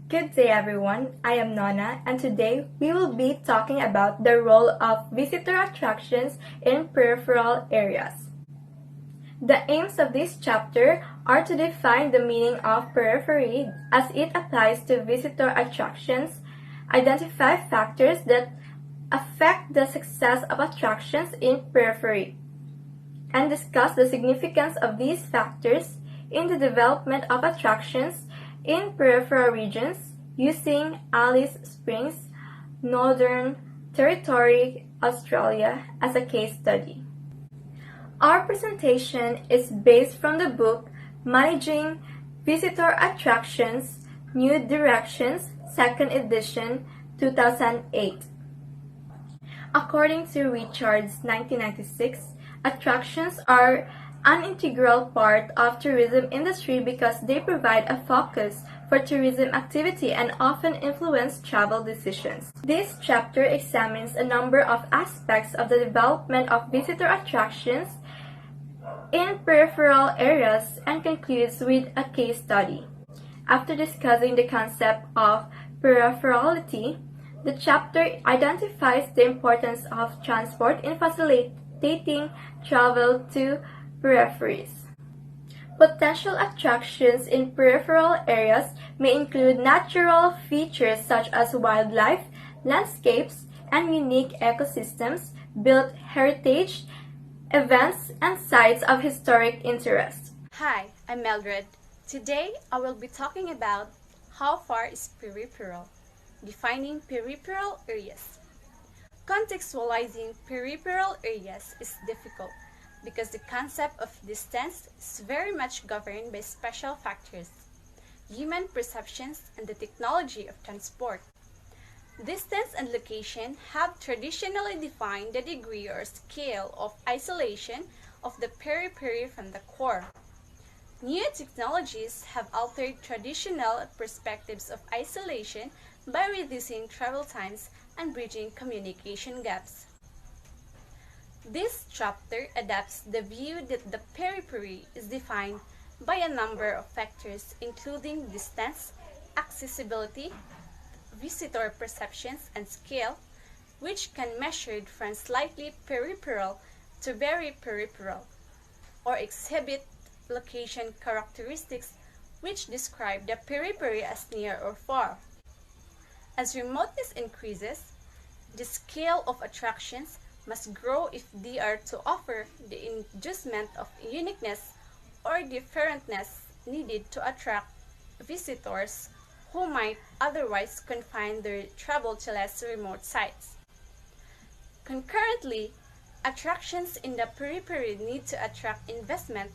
Good day everyone, I am Nona and today we will be talking about the role of visitor attractions in peripheral areas. The aims of this chapter are to define the meaning of periphery as it applies to visitor attractions, identify factors that affect the success of attractions in periphery, and discuss the significance of these factors in the development of attractions in peripheral regions using Alice Springs, Northern Territory, Australia as a case study. Our presentation is based from the book Managing Visitor Attractions, New Directions, 2nd edition, 2008. According to Richards, 1996, attractions are an integral part of tourism industry because they provide a focus for tourism activity and often influence travel decisions. This chapter examines a number of aspects of the development of visitor attractions in peripheral areas and concludes with a case study. After discussing the concept of peripherality, the chapter identifies the importance of transport in facilitating travel to peripheries. Potential attractions in peripheral areas may include natural features such as wildlife, landscapes, and unique ecosystems, built heritage, events, and sites of historic interest. Hi, I'm Mildred. Today I will be talking about how far is peripheral, defining peripheral areas. Contextualizing peripheral areas is difficult because the concept of distance is very much governed by special factors, human perceptions, and the technology of transport. Distance and location have traditionally defined the degree or scale of isolation of the periphery from the core. New technologies have altered traditional perspectives of isolation by reducing travel times and bridging communication gaps. This chapter adapts the view that the periphery is defined by a number of factors including distance, accessibility, visitor perceptions, and scale, which can be measured from slightly peripheral to very peripheral, or exhibit location characteristics which describe the periphery as near or far. As remoteness increases, the scale of attractions must grow if they are to offer the inducement of uniqueness or differentness needed to attract visitors who might otherwise confine their travel to less remote sites. Concurrently, attractions in the periphery need to attract investment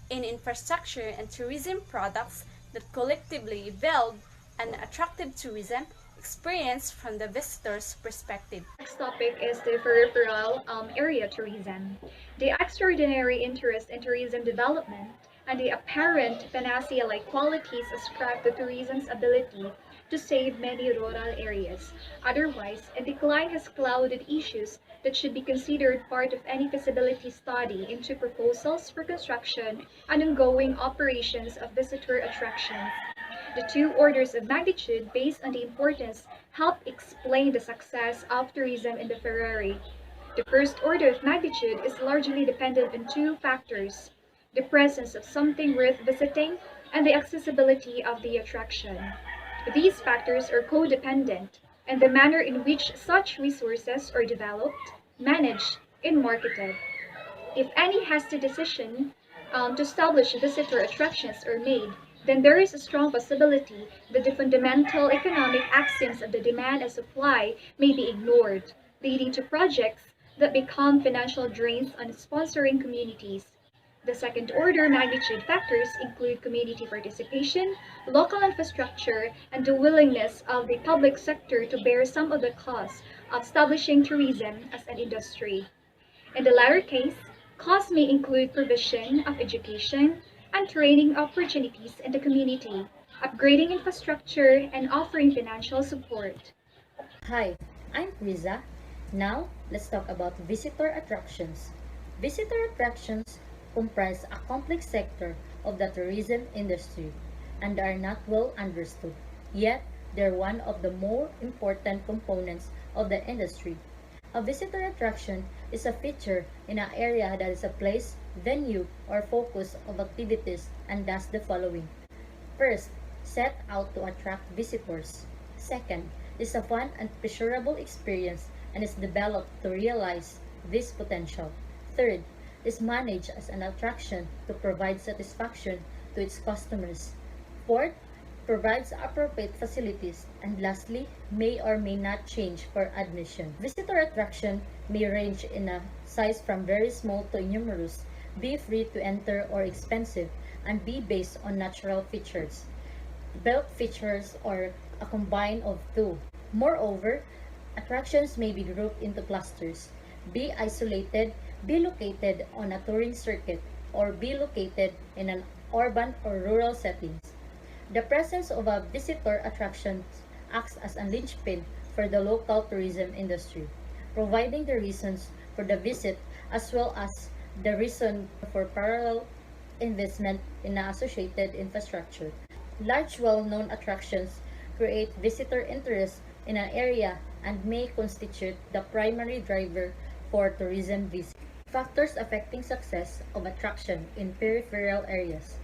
in infrastructure and tourism products that collectively build an attractive tourism experience from the visitor's perspective. Next topic is the peripheral area tourism. The extraordinary interest in tourism development and the apparent panacea-like qualities ascribed to tourism's ability to save many rural areas. Otherwise, a decline has clouded issues that should be considered part of any feasibility study into proposals for construction and ongoing operations of visitor attractions. The two orders of magnitude based on the importance help explain the success of tourism in the periphery. The first order of magnitude is largely dependent on two factors: the presence of something worth visiting and the accessibility of the attraction. These factors are codependent, and the manner in which such resources are developed, managed, and marketed. If any hasty decision to establish visitor attractions are made, then there is a strong possibility that the fundamental economic axioms of the demand and supply may be ignored, leading to projects that become financial drains on sponsoring communities. The second order magnitude factors include community participation, local infrastructure, and the willingness of the public sector to bear some of the costs of establishing tourism as an industry. In the latter case, costs may include provision of education and training opportunities in the community, upgrading infrastructure, and offering financial support. Hi, I'm Riza. Now, let's talk about visitor attractions. Visitor attractions comprise a complex sector of the tourism industry and are not well understood. Yet, They're one of the more important components of the industry. A visitor attraction is a feature in an area that is a place, venue, or focus of activities and does the following. First, set out to attract visitors. Second, is a fun and pleasurable experience and is developed to realize this potential. Third, is managed as an attraction to provide satisfaction to its customers. Fourth, provides appropriate facilities. And lastly, may or may not change for admission. Visitor attraction may range in a size from very small to numerous, be free to enter or expensive, and be based on natural features, built features, or a combine of two. Moreover, attractions may be grouped into clusters, be isolated, be located on a touring circuit, or be located in an urban or rural settings. The presence of a visitor attraction acts as a linchpin for the local tourism industry, providing the reasons for the visit as well as the reason for parallel investment in the associated infrastructure. Large well-known attractions create visitor interest in an area and may constitute the primary driver for tourism visits. Factors affecting success of attraction in peripheral areas.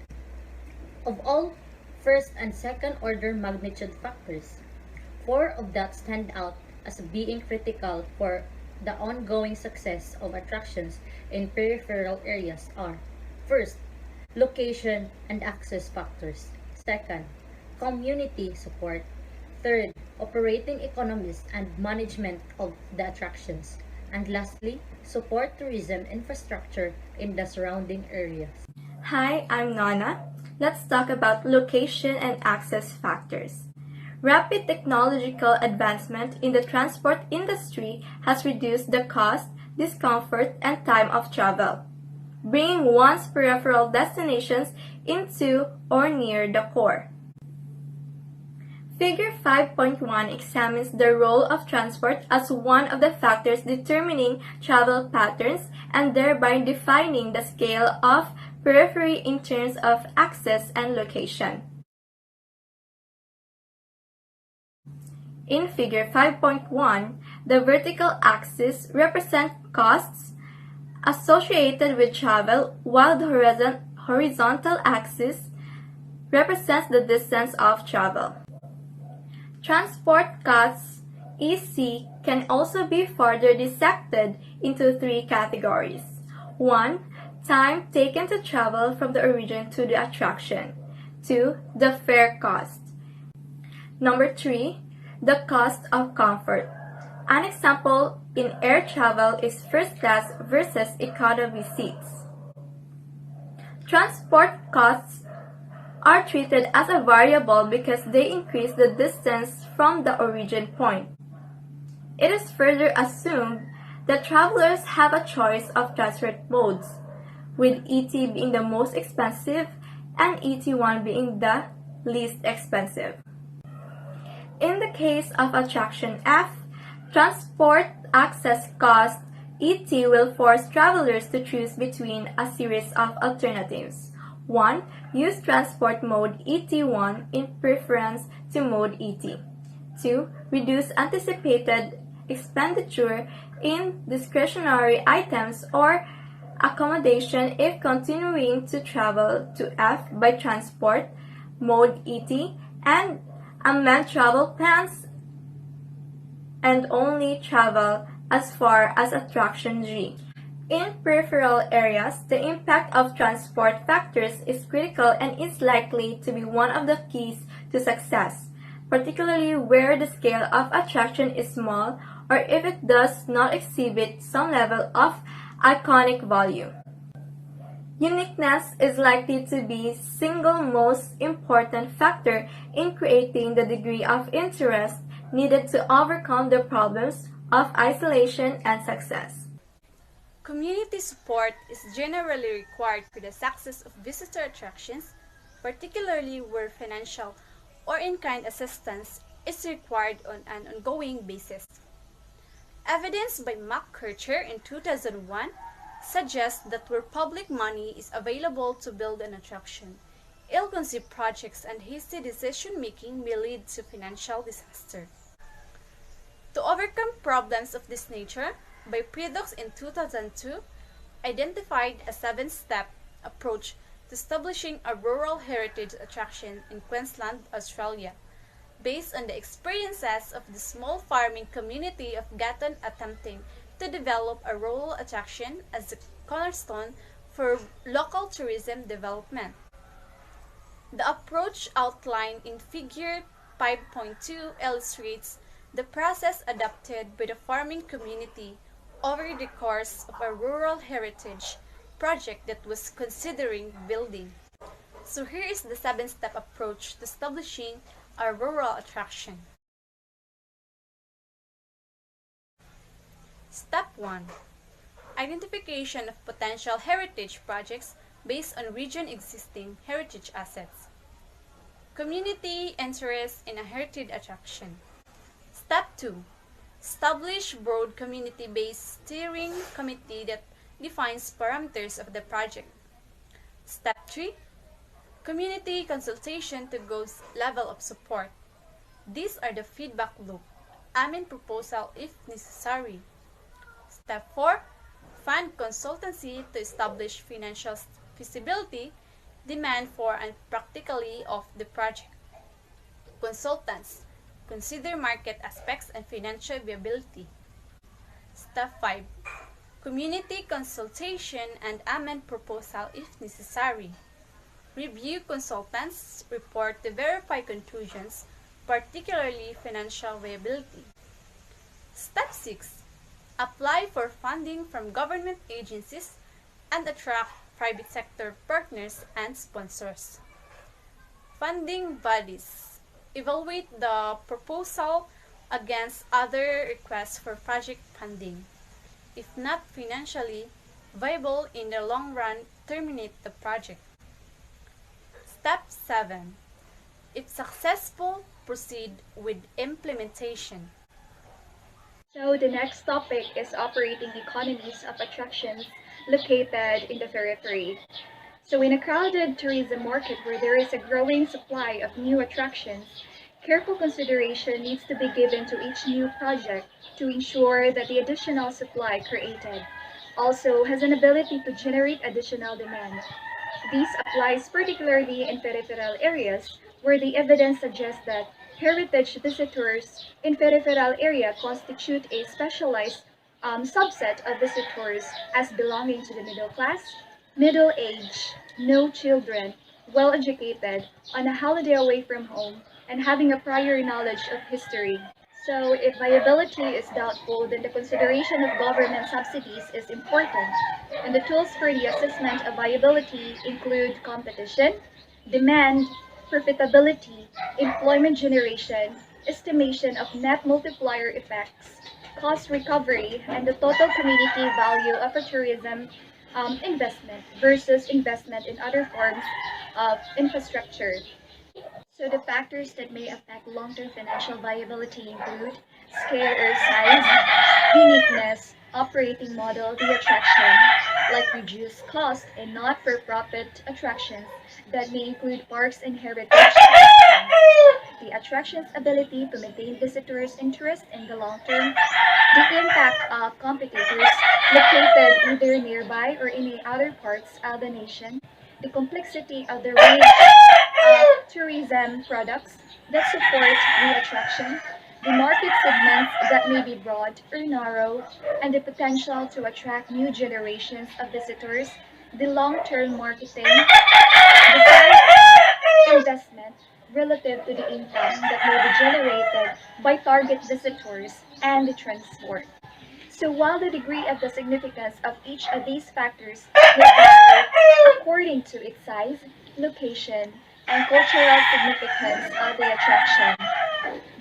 Of all first and second order magnitude factors, four of that stand out as being critical for the ongoing success of attractions in peripheral areas are: first, location and access factors; second, community support; third, operating economies and management of the attractions; and lastly, support tourism infrastructure in the surrounding areas. Hi, I'm Nona. Let's talk about location and access factors. Rapid technological advancement in the transport industry has reduced the cost, discomfort, and time of travel, bringing one's peripheral destinations into or near the core. Figure 5.1 examines the role of transport as one of the factors determining travel patterns and thereby defining the scale of periphery in terms of access and location. In Figure 5.1, the vertical axis represents costs associated with travel, while the horizontal axis represents the distance of travel. Transport costs, EC, can also be further dissected into three categories. 1. Time taken to travel from the origin to the attraction. 2. The fare cost. Number 3. The cost of comfort. An example in air travel is first class versus economy seats. Transport costs are treated as a variable because they increase the distance from the origin point. It is further assumed that travelers have a choice of transport modes, with ET being the most expensive and ET1 being the least expensive. In the case of attraction F, transport access cost, ET will force travelers to choose between a series of alternatives. 1. Use transport mode ET1 in preference to mode ET. 2. Reduce anticipated expenditure in discretionary items or accommodation if continuing to travel to F by transport mode ET, and amend travel plans and only travel as far as attraction G. In peripheral areas, the impact of transport factors is critical and is likely to be one of the keys to success, particularly where the scale of attraction is small or if it does not exhibit some level of iconic value. Uniqueness is likely to be the single most important factor in creating the degree of interest needed to overcome the problems of isolation and success. Community support is generally required for the success of visitor attractions, particularly where financial or in-kind assistance is required on an ongoing basis. Evidence by McKercher in 2001 suggests that where public money is available to build an attraction, Ill-conceived projects and hasty decision-making may lead to financial disaster. To overcome problems of this nature, Byproducts in 2002 identified a 7-step approach to establishing a rural heritage attraction in Queensland, Australia, based on the experiences of the small farming community of Gatton attempting to develop a rural attraction as a cornerstone for local tourism development. The approach outlined in Figure 5.2 illustrates the process adopted by the farming community over the course of a rural heritage project that was considering building. So here is the 7-step approach to establishing a rural attraction. Step 1. Identification of potential heritage projects based on region existing heritage assets. Community interest in a heritage attraction. Step 2. Establish broad community-based steering committee that defines parameters of the project. Step 3. Community consultation to gauge level of support. These are the feedback loop. Amend proposal if necessary. Step 4. Fund consultancy to establish financial feasibility, demand for and practicality of the project. Consultants. Consider market aspects and financial viability. Step 5. Community consultation and amend proposal if necessary. Review consultants' report to verify conclusions, particularly financial viability. Step 6. Apply for funding from government agencies and attract private sector partners and sponsors. Funding bodies. Evaluate the proposal against other requests for project funding. If not financially viable in the long run, terminate the project. Step 7. If successful, proceed with implementation. So the next topic is operating economies of attractions located in the periphery. So in a crowded tourism market where there is a growing supply of new attractions, careful consideration needs to be given to each new project to ensure that the additional supply created also has an ability to generate additional demand. This applies particularly in peripheral areas where the evidence suggests that heritage visitors in peripheral area constitute a specialized subset of visitors as belonging to the middle class, middle age, no children, well educated, on a holiday away from home, and having a prior knowledge of history. So if viability is doubtful, then the consideration of government subsidies is important, and the tools for the assessment of viability include competition, demand, profitability, employment generation, estimation of net multiplier effects, cost recovery, and the total community value of a tourism investment versus investment in other forms of infrastructure. So the factors that may affect long-term financial viability include scale or size, uniqueness, operating model, the attraction, like reduced cost and not-for-profit attractions that may include parks and heritage attractions, the attraction's ability to maintain visitors' interest in the long term, the impact of competitors located either nearby or in the other parts of the nation, the complexity of the range of tourism products that support the attraction, the market segments that may be broad or narrow, and the potential to attract new generations of visitors, the long-term marketing, the size of investment relative to the income that may be generated by target visitors, and the transport. So while the degree of the significance of each of these factors will vary according to its size, location, and cultural significance of the attraction,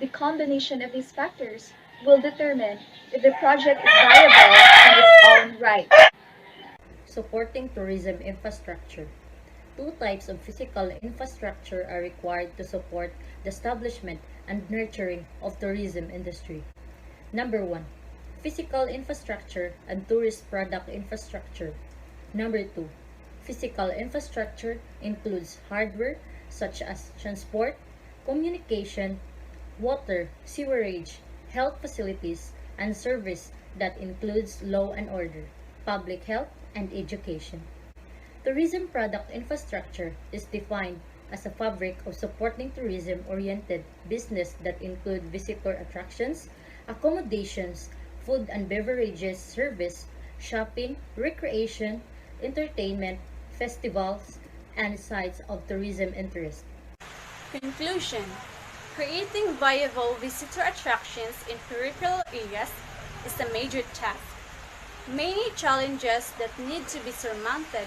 the combination of these factors will determine if the project is viable in its own right. Supporting tourism infrastructure. Two types of physical infrastructure are required to support the establishment and nurturing of tourism industry. Number 1. Physical infrastructure and tourist product infrastructure. Number 2. Physical infrastructure includes hardware such as transport, communication, water, sewerage, health facilities, and service that includes law and order, public health, and education. Tourism product infrastructure is defined as a fabric of supporting tourism-oriented business that include visitor attractions, accommodations, food and beverages service, shopping, recreation, entertainment, festivals, and sites of tourism interest. Conclusion: creating viable visitor attractions in peripheral areas is a major task. Many challenges that need to be surmounted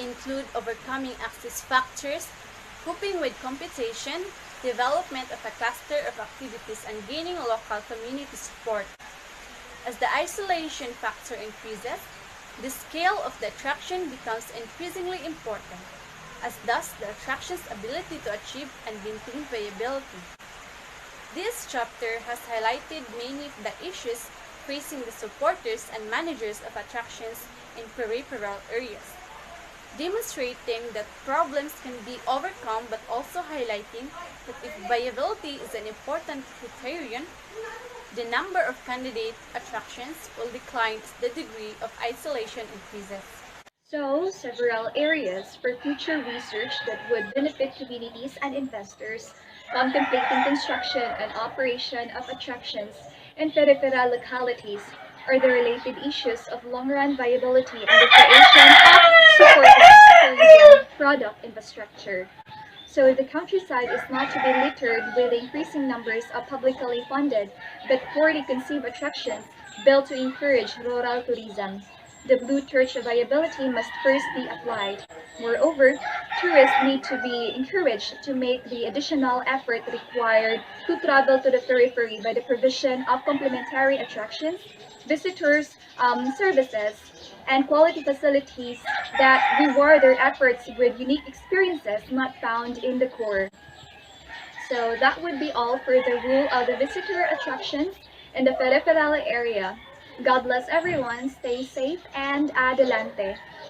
include overcoming access factors, coping with competition, development of a cluster of activities, and gaining local community support. As the isolation factor increases, the scale of the attraction becomes increasingly important, as does the attraction's ability to achieve and maintain viability. This chapter has highlighted many of the issues facing the supporters and managers of attractions in peripheral areas, demonstrating that problems can be overcome but also highlighting that if viability is an important criterion, the number of candidate attractions will decline as the degree of isolation increases. So, several areas for future research that would benefit communities and investors contemplating construction and operation of attractions in peripheral localities are the related issues of long-run viability and the creation of supporting tourism product infrastructure. So the countryside is not to be littered with increasing numbers of publicly funded but poorly conceived attractions built to encourage rural tourism. The blue torch viability must first be applied. Moreover, tourists need to be encouraged to make the additional effort required to travel to the periphery by the provision of complementary attractions, visitors, services, and quality facilities that reward their efforts with unique experiences not found in the core. So that would be all for the rule of the visitor attractions in the peripheral area. God bless everyone, stay safe, and adelante.